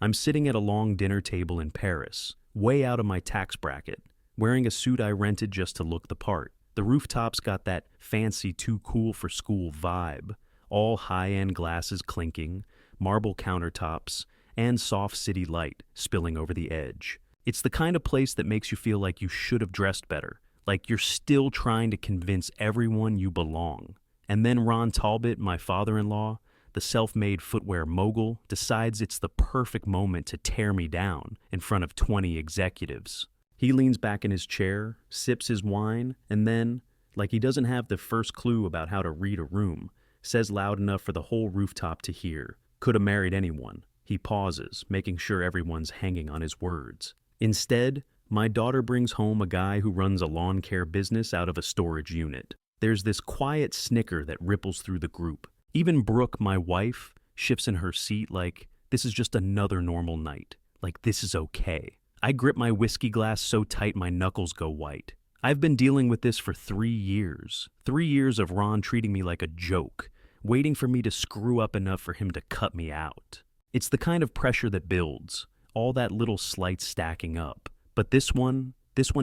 I'm sitting at a long dinner table in Paris, way out of my tax bracket, wearing a suit I rented just to look the part. The rooftop's got that fancy too cool for school vibe, all high-end glasses clinking, marble countertops, and soft city light spilling over the edge. It's the kind of place that makes you feel like you should have dressed better, like you're still trying to convince everyone you belong. And then Ron Talbot, my father-in-law, the self-made footwear mogul, decides it's the perfect moment to tear me down in front of 20 executives. He leans back in his chair, sips his wine, and then, like he doesn't have the first clue about how to read a room, says loud enough for the whole rooftop to hear, "Could have married anyone." He pauses, making sure everyone's hanging on his words. Instead, my daughter brings home a guy who runs a lawn care business out of a storage unit. There's this quiet snicker that ripples through the group. Even Brooke, my wife, shifts in her seat like this is just another normal night. Like this is okay. I grip my whiskey glass so tight my knuckles go white. I've been dealing with this for 3 years. 3 years of Ron treating me like a joke, waiting for me to screw up enough for him to cut me out. It's the kind of pressure that builds, all that little slight stacking up. But this one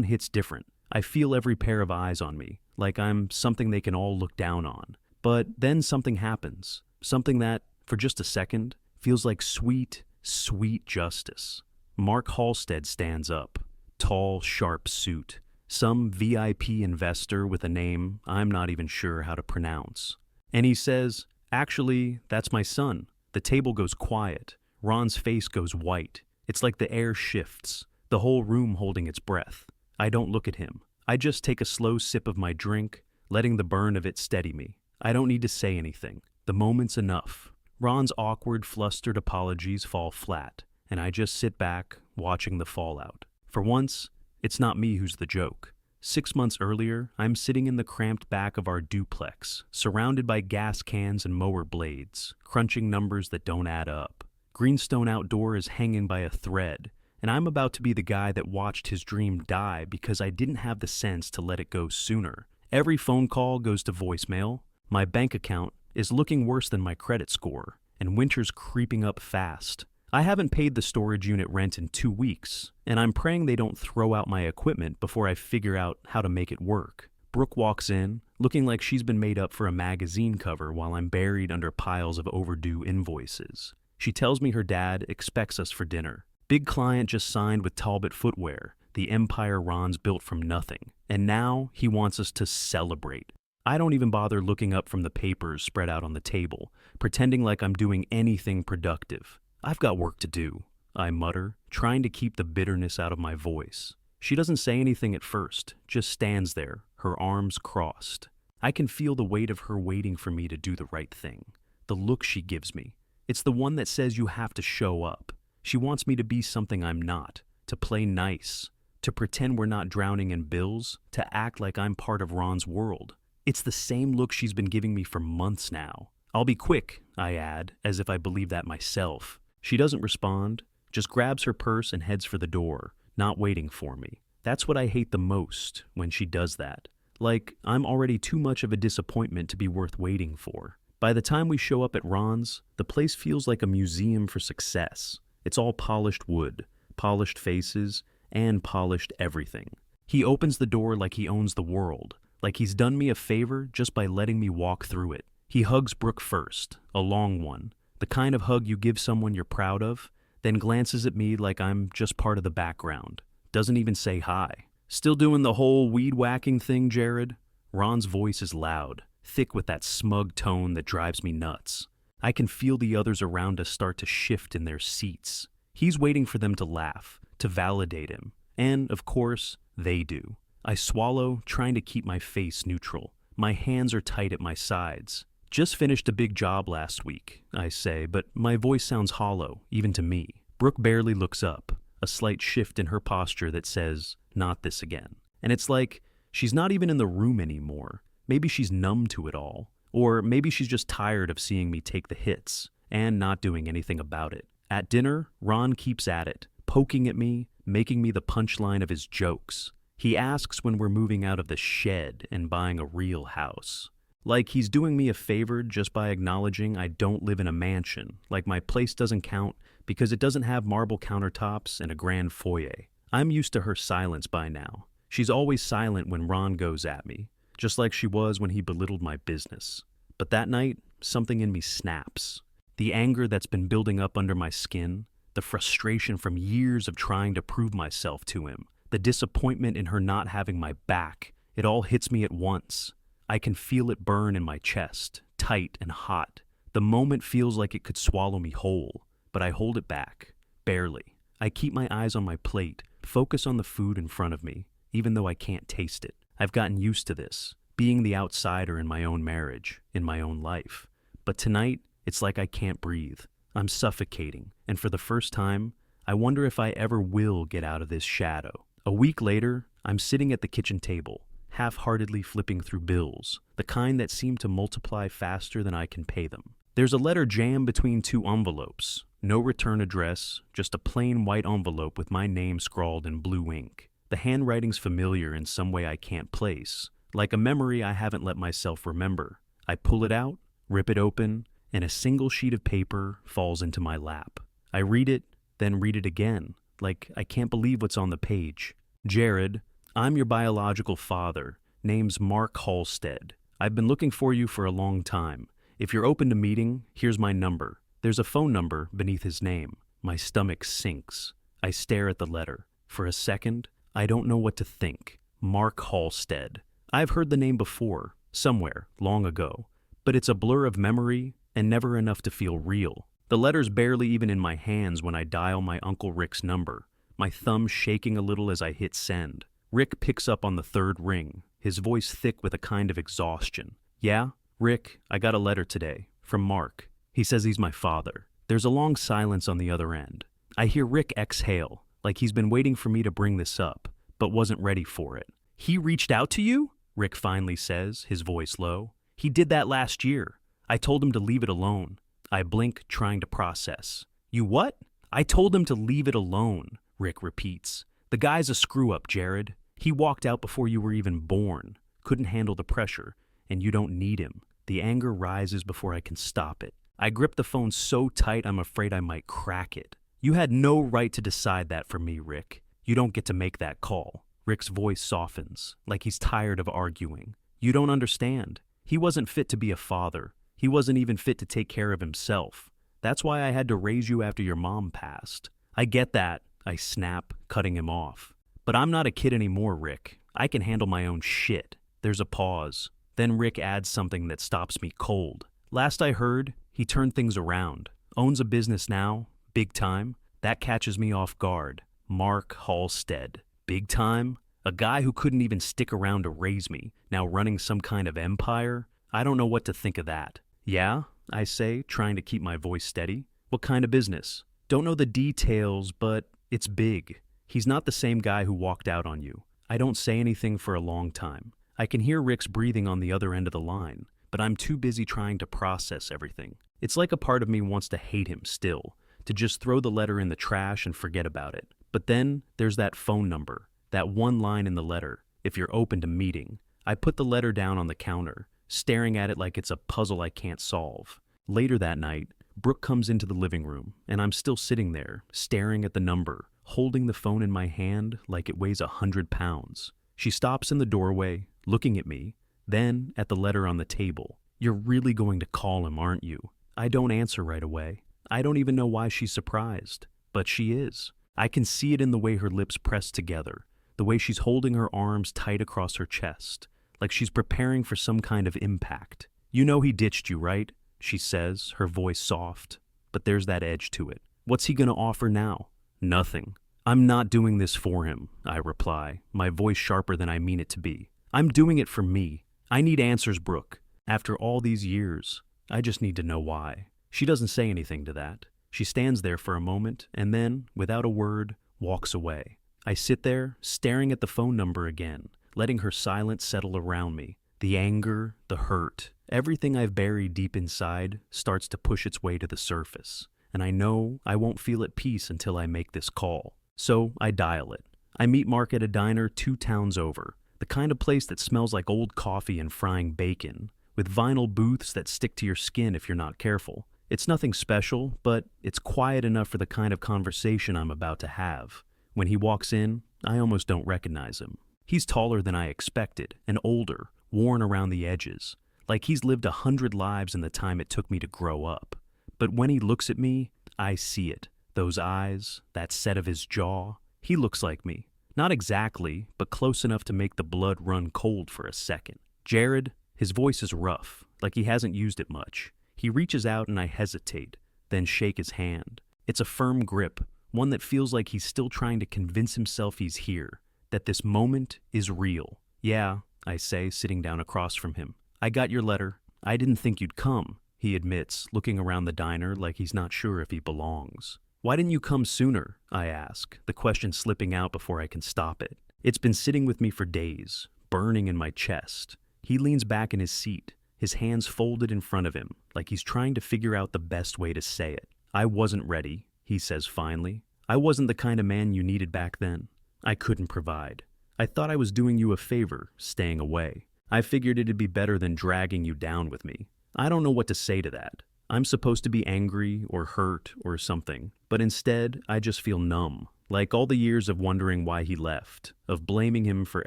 hits different. I feel every pair of eyes on me, like I'm something they can all look down on. But then something happens, something that, for just a second, feels like sweet, sweet justice. Mark Holstead stands up, tall, sharp suit, some VIP investor with a name I'm not even sure how to pronounce. And he says, "Actually, that's my son." The table goes quiet. Ron's face goes white. It's like the air shifts, the whole room holding its breath. I don't look at him. I just take a slow sip of my drink, letting the burn of it steady me. I don't need to say anything. The moment's enough. Ron's awkward, flustered apologies fall flat, and I just sit back, watching the fallout. For once, it's not me who's the joke. 6 months earlier, I'm sitting in the cramped back of our duplex, surrounded by gas cans and mower blades, crunching numbers that don't add up. Greenstone Outdoor is hanging by a thread, and I'm about to be the guy that watched his dream die because I didn't have the sense to let it go sooner. Every phone call goes to voicemail. My bank account is looking worse than my credit score, and winter's creeping up fast. I haven't paid the storage unit rent in 2 weeks, and I'm praying they don't throw out my equipment before I figure out how to make it work. Brooke walks in, looking like she's been made up for a magazine cover while I'm buried under piles of overdue invoices. She tells me her dad expects us for dinner. Big client just signed with Talbot Footwear, the empire Ron's built from nothing, and now he wants us to celebrate. I don't even bother looking up from the papers spread out on the table, pretending like I'm doing anything productive. I've got work to do, I mutter, trying to keep the bitterness out of my voice. She doesn't say anything at first, just stands there, her arms crossed. I can feel the weight of her waiting for me to do the right thing. The look she gives me. It's the one that says you have to show up. She wants me to be something I'm not, to play nice, to pretend we're not drowning in bills, to act like I'm part of Ron's world. It's the same look she's been giving me for months now. "I'll be quick," I add, as if I believe that myself. She doesn't respond, just grabs her purse and heads for the door, not waiting for me. That's what I hate the most, when she does that. Like, I'm already too much of a disappointment to be worth waiting for. By the time we show up at Ron's, the place feels like a museum for success. It's all polished wood, polished faces, and polished everything. He opens the door like he owns the world, like he's done me a favor just by letting me walk through it. He hugs Brooke first, a long one, the kind of hug you give someone you're proud of, then glances at me like I'm just part of the background. Doesn't even say hi. "Still doing the whole weed-whacking thing, Jared?" Ron's voice is loud, thick with that smug tone that drives me nuts. I can feel the others around us start to shift in their seats. He's waiting for them to laugh, to validate him. And, of course, they do. I swallow, trying to keep my face neutral. My hands are tight at my sides. "Just finished a big job last week," I say, but my voice sounds hollow, even to me. Brooke barely looks up, a slight shift in her posture that says, "Not this again." And it's like she's not even in the room anymore. Maybe she's numb to it all. Or maybe she's just tired of seeing me take the hits and not doing anything about it. At dinner, Ron keeps at it, poking at me, making me the punchline of his jokes. He asks when we're moving out of the shed and buying a real house. Like he's doing me a favor just by acknowledging I don't live in a mansion, like my place doesn't count because it doesn't have marble countertops and a grand foyer. I'm used to her silence by now. She's always silent when Ron goes at me, just like she was when he belittled my business. But that night, something in me snaps. The anger that's been building up under my skin, the frustration from years of trying to prove myself to him, the disappointment in her not having my back, it all hits me at once. I can feel it burn in my chest, tight and hot. The moment feels like it could swallow me whole, but I hold it back, barely. I keep my eyes on my plate, focus on the food in front of me, even though I can't taste it. I've gotten used to this, being the outsider in my own marriage, in my own life. But tonight, it's like I can't breathe. I'm suffocating, and for the first time, I wonder if I ever will get out of this shadow. A week later, I'm sitting at the kitchen table, half-heartedly flipping through bills, the kind that seem to multiply faster than I can pay them. There's a letter jammed between two envelopes. No return address, just a plain white envelope with my name scrawled in blue ink. The handwriting's familiar in some way I can't place, like a memory I haven't let myself remember. I pull it out, rip it open, and a single sheet of paper falls into my lap. I read it, then read it again, like I can't believe what's on the page. Jared, I'm your biological father. Name's Mark Holstead. I've been looking for you for a long time. If you're open to meeting, here's my number. There's a phone number beneath his name. My stomach sinks. I stare at the letter. For a second, I don't know what to think. Mark Holstead. I've heard the name before, somewhere, long ago, but it's a blur of memory and never enough to feel real. The letter's barely even in my hands when I dial my Uncle Rick's number, my thumb shaking a little as I hit send. Rick picks up on the third ring, his voice thick with a kind of exhaustion. Yeah? Rick, I got a letter today, from Mark. He says he's my father. There's a long silence on the other end. I hear Rick exhale, like he's been waiting for me to bring this up, but wasn't ready for it. He reached out to you? Rick finally says, his voice low. He did that last year. I told him to leave it alone. I blink, trying to process. You what? I told him to leave it alone, Rick repeats. The guy's a screw-up, Jared. He walked out before you were even born. Couldn't handle the pressure, and you don't need him. The anger rises before I can stop it. I grip the phone so tight I'm afraid I might crack it. You had no right to decide that for me, Rick. You don't get to make that call. Rick's voice softens, like he's tired of arguing. You don't understand. He wasn't fit to be a father. He wasn't even fit to take care of himself. That's why I had to raise you after your mom passed. I get that, I snap, cutting him off. But I'm not a kid anymore, Rick. I can handle my own shit. There's a pause. Then Rick adds something that stops me cold. Last I heard, he turned things around. Owns a business now, big time. That catches me off guard. Mark Holstead. Big time? A guy who couldn't even stick around to raise me, now running some kind of empire? I don't know what to think of that. Yeah, I say, trying to keep my voice steady. What kind of business? Don't know the details, but it's big. He's not the same guy who walked out on you. I don't say anything for a long time. I can hear Rick's breathing on the other end of the line, but I'm too busy trying to process everything. It's like a part of me wants to hate him still, to just throw the letter in the trash and forget about it. But then there's that phone number, that one line in the letter, if you're open to meeting. I put the letter down on the counter, staring at it like it's a puzzle I can't solve. Later that night, Brooke comes into the living room, and I'm still sitting there, staring at the number, holding the phone in my hand like it weighs 100 pounds. She stops in the doorway, looking at me, then at the letter on the table. You're really going to call him, aren't you? I don't answer right away. I don't even know why she's surprised, but she is. I can see it in the way her lips press together, the way she's holding her arms tight across her chest, like she's preparing for some kind of impact. You know he ditched you, right? She says, her voice soft, but there's that edge to it. What's he gonna offer now? Nothing. I'm not doing this for him, I reply, my voice sharper than I mean it to be. I'm doing it for me. I need answers, Brooke. After all these years, I just need to know why. She doesn't say anything to that. She stands there for a moment and then, without a word, walks away. I sit there, staring at the phone number again, letting her silence settle around me. The anger, the hurt, everything I've buried deep inside starts to push its way to the surface. And I know I won't feel at peace until I make this call. So I dial it. I meet Mark at a diner 2 towns over, the kind of place that smells like old coffee and frying bacon, with vinyl booths that stick to your skin if you're not careful. It's nothing special, but it's quiet enough for the kind of conversation I'm about to have. When he walks in, I almost don't recognize him. He's taller than I expected, and older, worn around the edges, like he's lived 100 lives in the time it took me to grow up. But when he looks at me, I see it. Those eyes, that set of his jaw. He looks like me. Not exactly, but close enough to make the blood run cold for a second. Jared, his voice is rough, like he hasn't used it much. He reaches out and I hesitate, then shake his hand. It's a firm grip, one that feels like he's still trying to convince himself he's here, that this moment is real. Yeah, I say, sitting down across from him. I got your letter. I didn't think you'd come, he admits, looking around the diner like he's not sure if he belongs. Why didn't you come sooner? I ask, the question slipping out before I can stop it. It's been sitting with me for days, burning in my chest. He leans back in his seat, his hands folded in front of him, like he's trying to figure out the best way to say it. I wasn't ready, he says finally. I wasn't the kind of man you needed back then. I couldn't provide. I thought I was doing you a favor, staying away. I figured it'd be better than dragging you down with me. I don't know what to say to that. I'm supposed to be angry or hurt or something, but instead I just feel numb, like all the years of wondering why he left, of blaming him for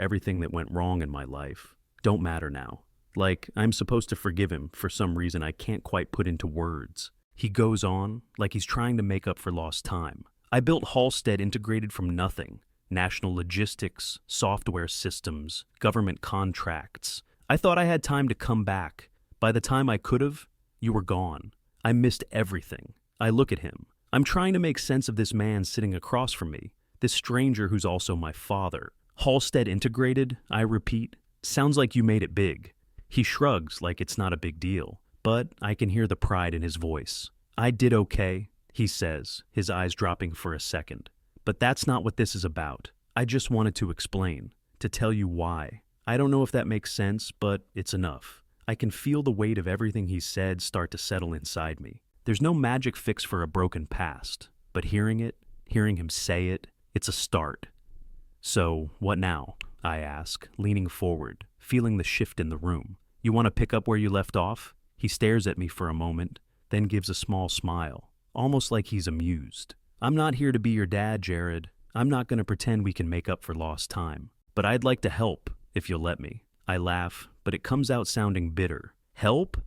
everything that went wrong in my life. Don't matter now. Like I'm supposed to forgive him for some reason I can't quite put into words. He goes on, like he's trying to make up for lost time. I built Holstead integrated from nothing. National logistics, software systems, government contracts. I thought I had time to come back. By the time I could have, you were gone. I missed everything. I look at him. I'm trying to make sense of this man sitting across from me, this stranger who's also my father. Holstead integrated, I repeat. Sounds like you made it big. He shrugs like it's not a big deal, but I can hear the pride in his voice. I did okay, he says, his eyes dropping for a second. But that's not what this is about. I just wanted to explain, to tell you why. I don't know if that makes sense, but it's enough. I can feel the weight of everything he said start to settle inside me. There's no magic fix for a broken past, but hearing him say it, it's a start. So, what now? I ask, leaning forward, feeling the shift in the room. You want to pick up where you left off? He stares at me for a moment, then gives a small smile, almost like he's amused. I'm not here to be your dad, Jared. I'm not going to pretend we can make up for lost time. But I'd like to help, if you'll let me. I laugh, but it comes out sounding bitter. Help?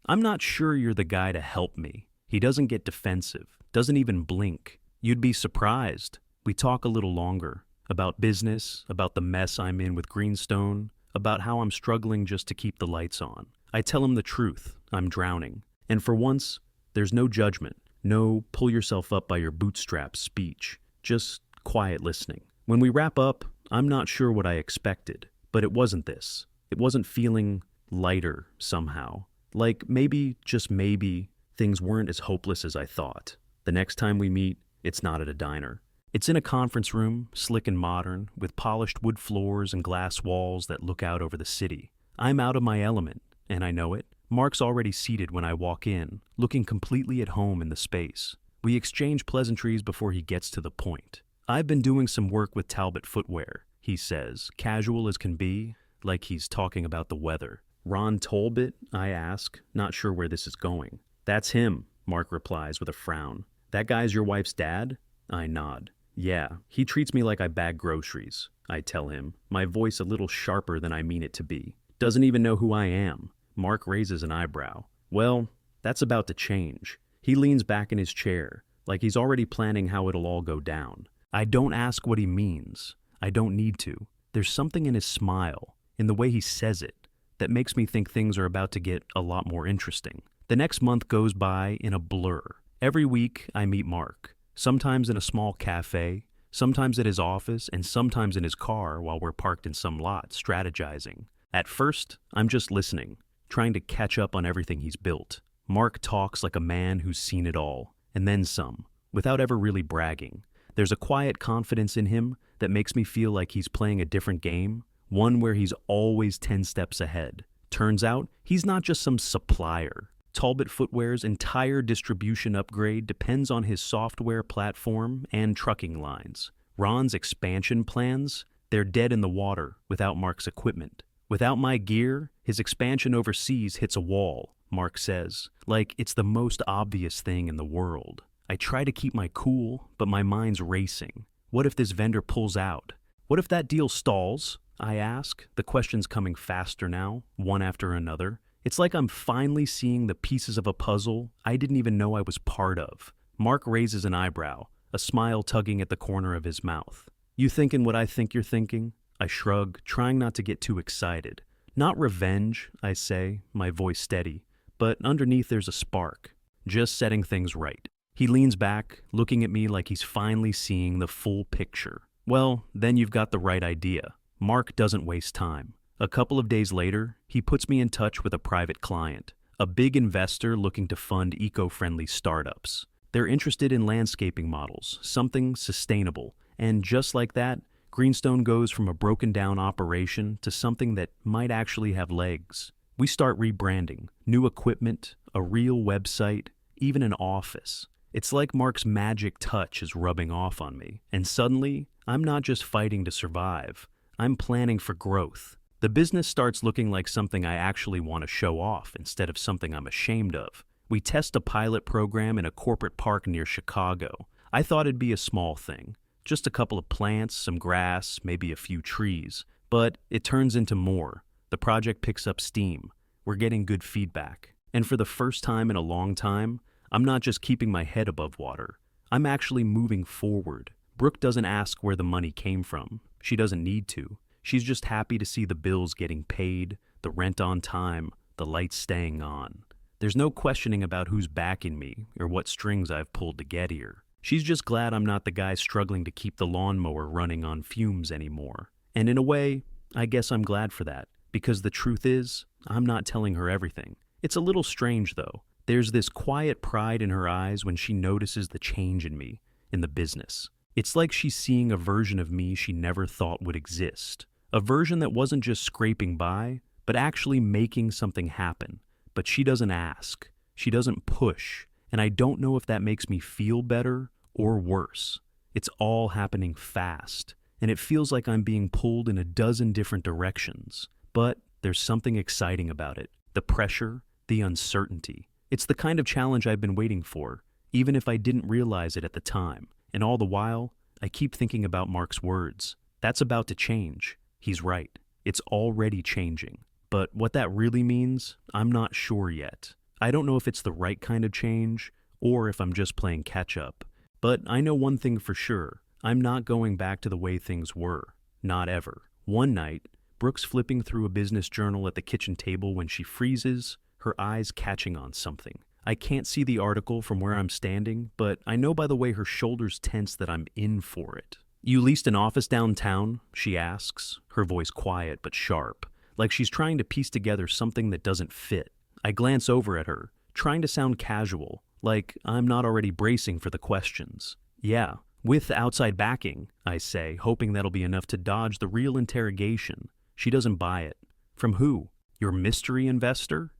I'm not sure you're the guy to help me. He doesn't get defensive, doesn't even blink. You'd be surprised. We talk a little longer. About business, about the mess I'm in with Greenstone, about how I'm struggling just to keep the lights on. I tell him the truth. I'm drowning. And for once, there's no judgment. No pull yourself up by your bootstraps speech, just quiet listening. When we wrap up, I'm not sure what I expected, but it wasn't this. It wasn't feeling lighter somehow. Like maybe, just maybe, things weren't as hopeless as I thought. The next time we meet, it's not at a diner. It's in a conference room, slick and modern, with polished wood floors and glass walls that look out over the city. I'm out of my element, and I know it. Mark's already seated when I walk in, looking completely at home in the space. We exchange pleasantries before he gets to the point. I've been doing some work with Talbot Footwear, he says, casual as can be, like he's talking about the weather. Ron Talbot? I ask, not sure where this is going. That's him, Mark replies with a frown. That guy's your wife's dad? I nod. Yeah, he treats me like I bag groceries, I tell him, my voice a little sharper than I mean it to be. Doesn't even know who I am. Mark raises an eyebrow. Well, that's about to change. He leans back in his chair, like he's already planning how it'll all go down. I don't ask what he means. I don't need to. There's something in his smile, in the way he says it, that makes me think things are about to get a lot more interesting. The next month goes by in a blur. Every week, I meet Mark, sometimes in a small cafe, sometimes at his office, and sometimes in his car while we're parked in some lot, strategizing. At first, I'm just listening, trying to catch up on everything he's built. Mark talks like a man who's seen it all, and then some, without ever really bragging. There's a quiet confidence in him that makes me feel like he's playing a different game, one where he's always 10 steps ahead. Turns out, he's not just some supplier. Talbot Footwear's entire distribution upgrade depends on his software platform and trucking lines. Ron's expansion plans, they're dead in the water without Mark's equipment. Without my gear, his expansion overseas hits a wall, Mark says, like it's the most obvious thing in the world. I try to keep my cool, but my mind's racing. What if this vendor pulls out? What if that deal stalls? I ask, the questions coming faster now, one after another. It's like I'm finally seeing the pieces of a puzzle I didn't even know I was part of. Mark raises an eyebrow, a smile tugging at the corner of his mouth. You thinking what I think you're thinking? I shrug, trying not to get too excited. Not revenge, I say, my voice steady, but underneath there's a spark. Just setting things right. He leans back, looking at me like he's finally seeing the full picture. Well, then you've got the right idea. Mark doesn't waste time. A couple of days later, he puts me in touch with a private client, a big investor looking to fund eco-friendly startups. They're interested in landscaping models, something sustainable, and just like that, Greenstone goes from a broken-down operation to something that might actually have legs. We start rebranding, new equipment, a real website, even an office. It's like Mark's magic touch is rubbing off on me, and suddenly, I'm not just fighting to survive. I'm planning for growth. The business starts looking like something I actually want to show off instead of something I'm ashamed of. We test a pilot program in a corporate park near Chicago. I thought it'd be a small thing. Just a couple of plants, some grass, maybe a few trees. But it turns into more. The project picks up steam. We're getting good feedback. And for the first time in a long time, I'm not just keeping my head above water. I'm actually moving forward. Brooke doesn't ask where the money came from. She doesn't need to. She's just happy to see the bills getting paid, the rent on time, the lights staying on. There's no questioning about who's backing me or what strings I've pulled to get here. She's just glad I'm not the guy struggling to keep the lawnmower running on fumes anymore. And in a way, I guess I'm glad for that, because the truth is, I'm not telling her everything. It's a little strange, though. There's this quiet pride in her eyes when she notices the change in me, in the business. It's like she's seeing a version of me she never thought would exist. A version that wasn't just scraping by, but actually making something happen. But she doesn't ask. She doesn't push. And I don't know if that makes me feel better or worse. It's all happening fast, and it feels like I'm being pulled in a dozen different directions. But there's something exciting about it. The pressure, the uncertainty. It's the kind of challenge I've been waiting for, even if I didn't realize it at the time. And all the while, I keep thinking about Mark's words. That's about to change. He's right. It's already changing. But what that really means, I'm not sure yet. I don't know if it's the right kind of change, or if I'm just playing catch-up. But I know one thing for sure. I'm not going back to the way things were. Not ever. One night, Brooke's flipping through a business journal at the kitchen table when she freezes, her eyes catching on something. I can't see the article from where I'm standing, but I know by the way her shoulders tense that I'm in for it. You leased an office downtown? She asks, her voice quiet but sharp, like she's trying to piece together something that doesn't fit. I glance over at her, trying to sound casual, like I'm not already bracing for the questions. Yeah, with outside backing, I say, hoping that'll be enough to dodge the real interrogation. She doesn't buy it. From who? Your mystery investor?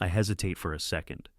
I hesitate for a second.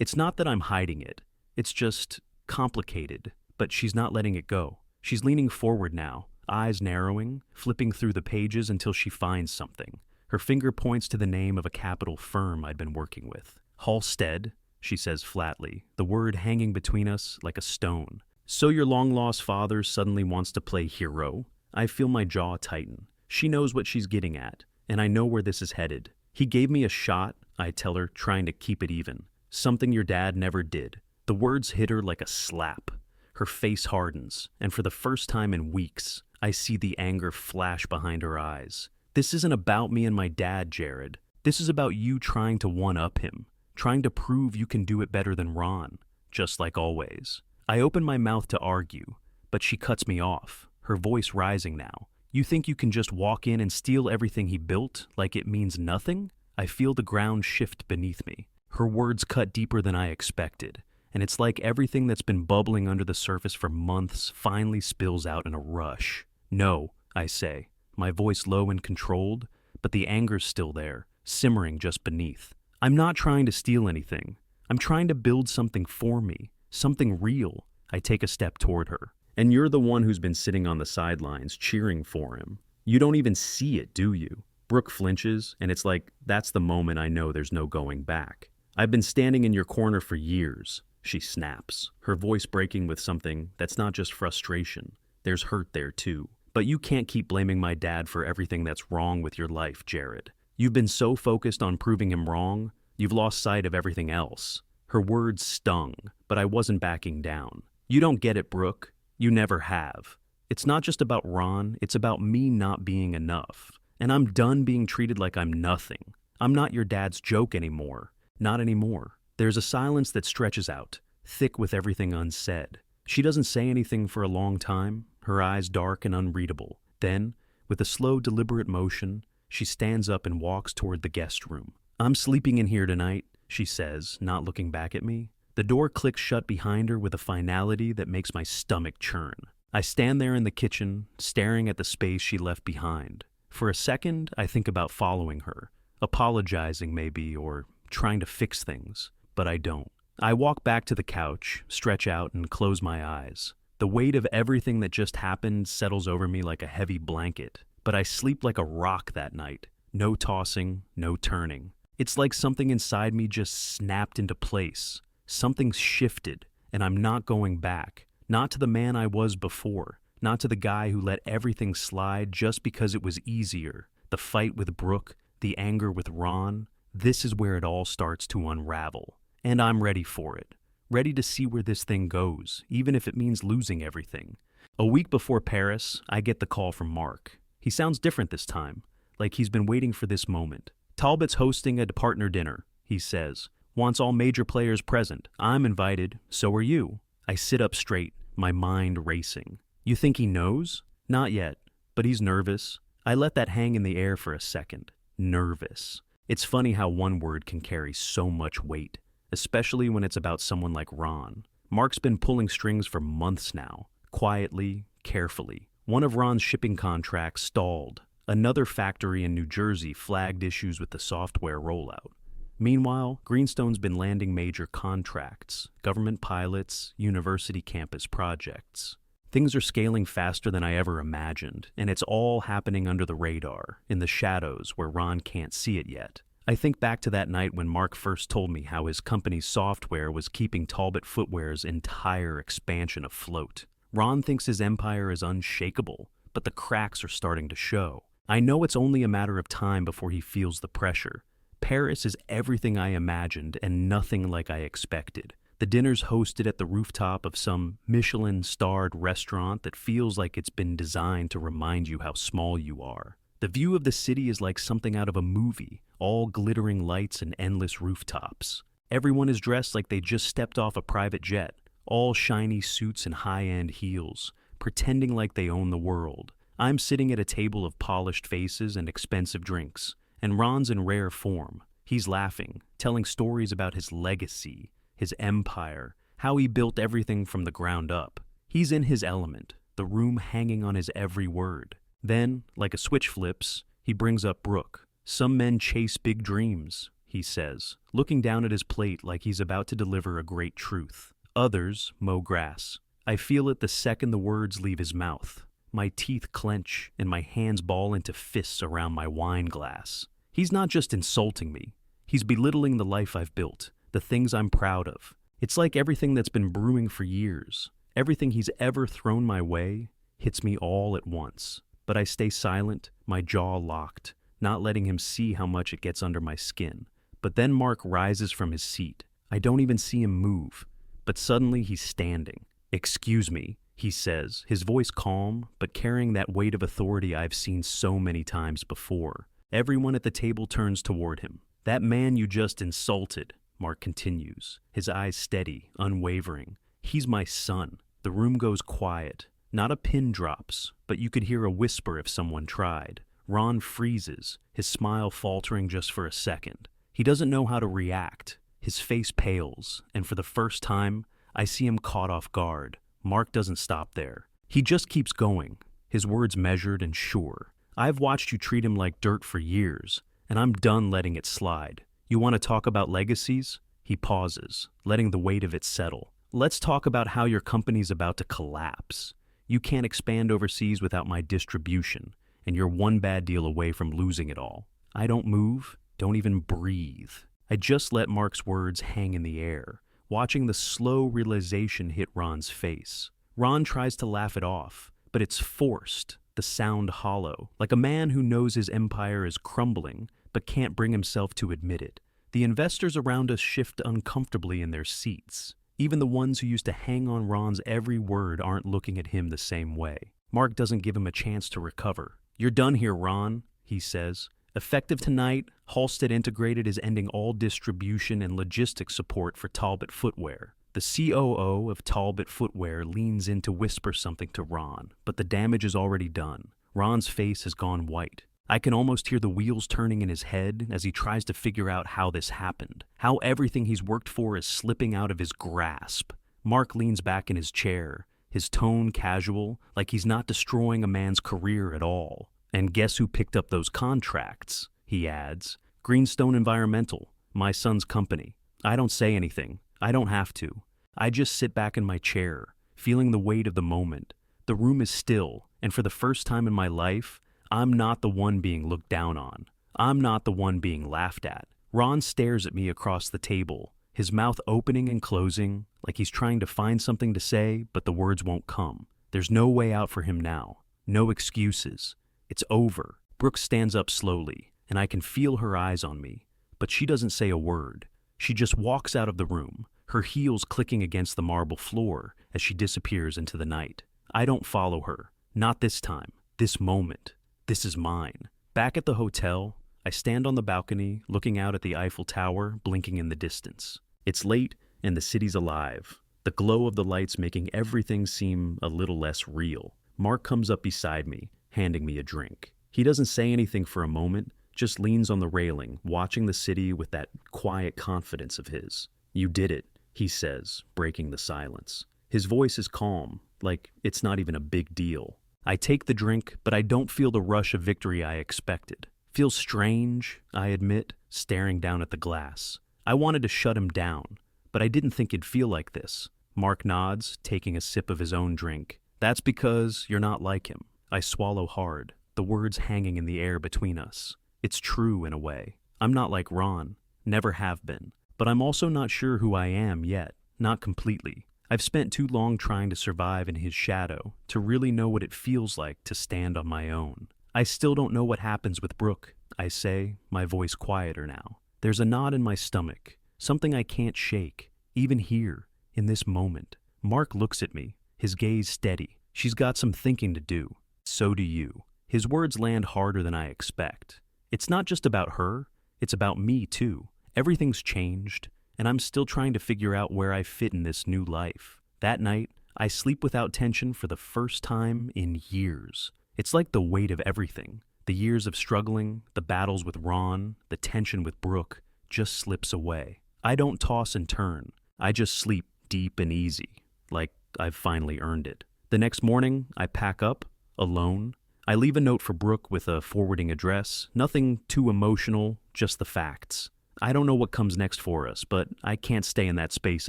It's not that I'm hiding it. It's just complicated, but she's not letting it go. She's leaning forward now, eyes narrowing, flipping through the pages until she finds something. Her finger points to the name of a capital firm I'd been working with. Holstead, she says flatly, the word hanging between us like a stone. So your long-lost father suddenly wants to play hero? I feel my jaw tighten. She knows what she's getting at, and I know where this is headed. He gave me a shot, I tell her, trying to keep it even. Something your dad never did. The words hit her like a slap. Her face hardens, and for the first time in weeks, I see the anger flash behind her eyes. This isn't about me and my dad, Jared. This is about you trying to one-up him, trying to prove you can do it better than Ron, just like always. I open my mouth to argue, but she cuts me off, her voice rising now. You think you can just walk in and steal everything he built like it means nothing? I feel the ground shift beneath me. Her words cut deeper than I expected, and it's like everything that's been bubbling under the surface for months finally spills out in a rush. No, I say, my voice low and controlled, but the anger's still there, simmering just beneath. I'm not trying to steal anything. I'm trying to build something for me, something real. I take a step toward her. And you're the one who's been sitting on the sidelines cheering for him. You don't even see it, do you? Brooke flinches, and it's like, that's the moment I know there's no going back. I've been standing in your corner for years, she snaps, her voice breaking with something that's not just frustration. There's hurt there too. But you can't keep blaming my dad for everything that's wrong with your life, Jared. You've been so focused on proving him wrong, you've lost sight of everything else. Her words stung, but I wasn't backing down. You don't get it, Brooke. You never have. It's not just about Ron, it's about me not being enough. And I'm done being treated like I'm nothing. I'm not your dad's joke anymore. Not anymore. There's a silence that stretches out, thick with everything unsaid. She doesn't say anything for a long time, her eyes dark and unreadable. Then, with a slow, deliberate motion, she stands up and walks toward the guest room. I'm sleeping in here tonight, she says, not looking back at me. The door clicks shut behind her with a finality that makes my stomach churn. I stand there in the kitchen, staring at the space she left behind. For a second, I think about following her, apologizing maybe, or trying to fix things, but I don't. I walk back to the couch, stretch out, and close my eyes. The weight of everything that just happened settles over me like a heavy blanket, but I sleep like a rock that night. No tossing, no turning. It's like something inside me just snapped into place. Something's shifted, and I'm not going back. Not to the man I was before. Not to the guy who let everything slide just because it was easier. The fight with Brooke, the anger with Ron. This is where it all starts to unravel. And I'm ready for it. Ready to see where this thing goes, even if it means losing everything. A week before Paris, I get the call from Mark. He sounds different this time, like he's been waiting for this moment. Talbot's hosting a partner dinner, he says. Wants all major players present. I'm invited, so are you. I sit up straight, my mind racing. You think he knows? Not yet, but he's nervous. I let that hang in the air for a second. Nervous. It's funny how one word can carry so much weight, especially when it's about someone like Ron. Mark's been pulling strings for months now, quietly, carefully. One of Ron's shipping contracts stalled. Another factory in New Jersey flagged issues with the software rollout. Meanwhile, Greenstone's been landing major contracts, government pilots, university campus projects. Things are scaling faster than I ever imagined, and it's all happening under the radar, in the shadows where Ron can't see it yet. I think back to that night when Mark first told me how his company's software was keeping Talbot Footwear's entire expansion afloat. Ron thinks his empire is unshakable, but the cracks are starting to show. I know it's only a matter of time before he feels the pressure. Paris is everything I imagined and nothing like I expected. The dinner's hosted at the rooftop of some Michelin-starred restaurant that feels like it's been designed to remind you how small you are. The view of the city is like something out of a movie, all glittering lights and endless rooftops. Everyone is dressed like they just stepped off a private jet, all shiny suits and high-end heels, pretending like they own the world. I'm sitting at a table of polished faces and expensive drinks, and Ron's in rare form. He's laughing, telling stories about his legacy, his empire, how he built everything from the ground up. He's in his element, the room hanging on his every word. Then, like a switch flips, he brings up Brooke. Some men chase big dreams, he says, looking down at his plate like he's about to deliver a great truth. Others mow grass. I feel it the second the words leave his mouth. My teeth clench and my hands ball into fists around my wine glass. He's not just insulting me. He's belittling the life I've built, the things I'm proud of. It's like everything that's been brewing for years. Everything he's ever thrown my way hits me all at once. But I stay silent, my jaw locked, not letting him see how much it gets under my skin. But then Mark rises from his seat. I don't even see him move. But suddenly he's standing. "Excuse me," he says, his voice calm, but carrying that weight of authority I've seen so many times before. Everyone at the table turns toward him. "That man you just insulted," Mark continues, his eyes steady, unwavering. "He's my son." The room goes quiet. Not a pin drops, but you could hear a whisper if someone tried. Ron freezes, his smile faltering just for a second. He doesn't know how to react. His face pales, and for the first time, I see him caught off guard. Mark doesn't stop there. He just keeps going, his words measured and sure. "I've watched you treat him like dirt for years, and I'm done letting it slide. You want to talk about legacies?" He pauses, letting the weight of it settle. "Let's talk about how your company's about to collapse. You can't expand overseas without my distribution, and you're one bad deal away from losing it all. I don't move, don't even breathe. I just let Mark's words hang in the air, watching the slow realization hit Ron's face. Ron tries to laugh it off, but it's forced, the sound hollow, like a man who knows his empire is crumbling, but can't bring himself to admit it. The investors around us shift uncomfortably in their seats. Even the ones who used to hang on Ron's every word aren't looking at him the same way. Mark doesn't give him a chance to recover. "You're done here, Ron," he says. "Effective tonight, Holstead Integrated is ending all distribution and logistics support for Talbot Footwear." The COO of Talbot Footwear leans in to whisper something to Ron, but the damage is already done. Ron's face has gone white. I can almost hear the wheels turning in his head as he tries to figure out how this happened, how everything he's worked for is slipping out of his grasp. Mark leans back in his chair, his tone casual, like he's not destroying a man's career at all. "And guess who picked up those contracts?" he adds. "Greenstone Environmental, my son's company." I don't say anything. I don't have to. I just sit back in my chair, feeling the weight of the moment. The room is still, and for the first time in my life, I'm not the one being looked down on. I'm not the one being laughed at. Ron stares at me across the table, his mouth opening and closing, like he's trying to find something to say, but the words won't come. There's no way out for him now. No excuses. It's over. Brooke stands up slowly, and I can feel her eyes on me, but she doesn't say a word. She just walks out of the room, her heels clicking against the marble floor as she disappears into the night. I don't follow her. Not this time. This moment. This is mine. Back at the hotel, I stand on the balcony, looking out at the Eiffel Tower, blinking in the distance. It's late, and the city's alive, the glow of the lights making everything seem a little less real. Mark comes up beside me, handing me a drink. He doesn't say anything for a moment, just leans on the railing, watching the city with that quiet confidence of his. "You did it," he says, breaking the silence. His voice is calm, like it's not even a big deal. I take the drink, but I don't feel the rush of victory I expected. Feels strange, I admit, staring down at the glass. I wanted to shut him down, but I didn't think it'd feel like this. Mark nods, taking a sip of his own drink. "That's because you're not like him." I swallow hard, the words hanging in the air between us. It's true in a way. I'm not like Ron, never have been, but I'm also not sure who I am yet, not completely. I've spent too long trying to survive in his shadow to really know what it feels like to stand on my own. "I still don't know what happens with Brooke," I say, my voice quieter now. There's a knot in my stomach, something I can't shake, even here, in this moment. Mark looks at me, his gaze steady. "She's got some thinking to do. So do you." His words land harder than I expect. It's not just about her, it's about me too. Everything's changed, and I'm still trying to figure out where I fit in this new life. That night, I sleep without tension for the first time in years. It's like the weight of everything, the years of struggling, the battles with Ron, the tension with Brooke, just slips away. I don't toss and turn. I just sleep deep and easy, like I've finally earned it. The next morning, I pack up, alone. I leave a note for Brooke with a forwarding address, nothing too emotional, just the facts. I don't know what comes next for us, but I can't stay in that space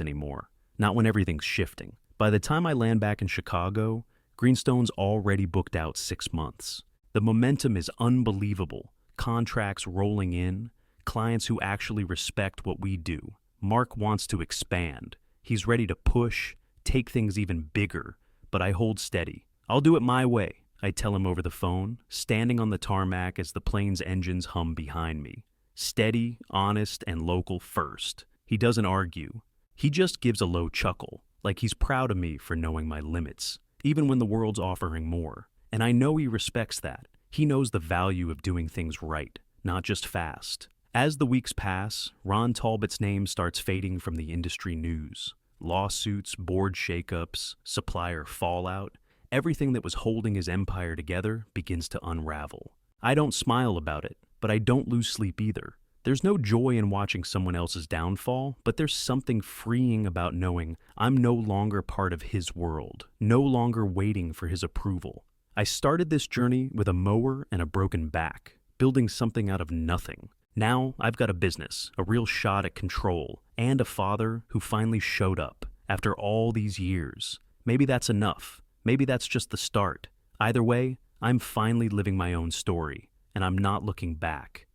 anymore. Not when everything's shifting. By the time I land back in Chicago, Greenstone's already booked out 6 months. The momentum is unbelievable. Contracts rolling in, clients who actually respect what we do. Mark wants to expand. He's ready to push, take things even bigger, but I hold steady. "I'll do it my way," I tell him over the phone, standing on the tarmac as the plane's engines hum behind me. Steady, honest, and local first. He doesn't argue. He just gives a low chuckle, like he's proud of me for knowing my limits, even when the world's offering more. And I know he respects that. He knows the value of doing things right, not just fast. As the weeks pass, Ron Talbot's name starts fading from the industry news. Lawsuits, board shakeups, supplier fallout, everything that was holding his empire together begins to unravel. I don't smile about it, but I don't lose sleep either. There's no joy in watching someone else's downfall, but there's something freeing about knowing I'm no longer part of his world, no longer waiting for his approval. I started this journey with a mower and a broken back, building something out of nothing. Now I've got a business, a real shot at control, and a father who finally showed up after all these years. Maybe that's enough. Maybe that's just the start. Either way, I'm finally living my own story, and I'm not looking back.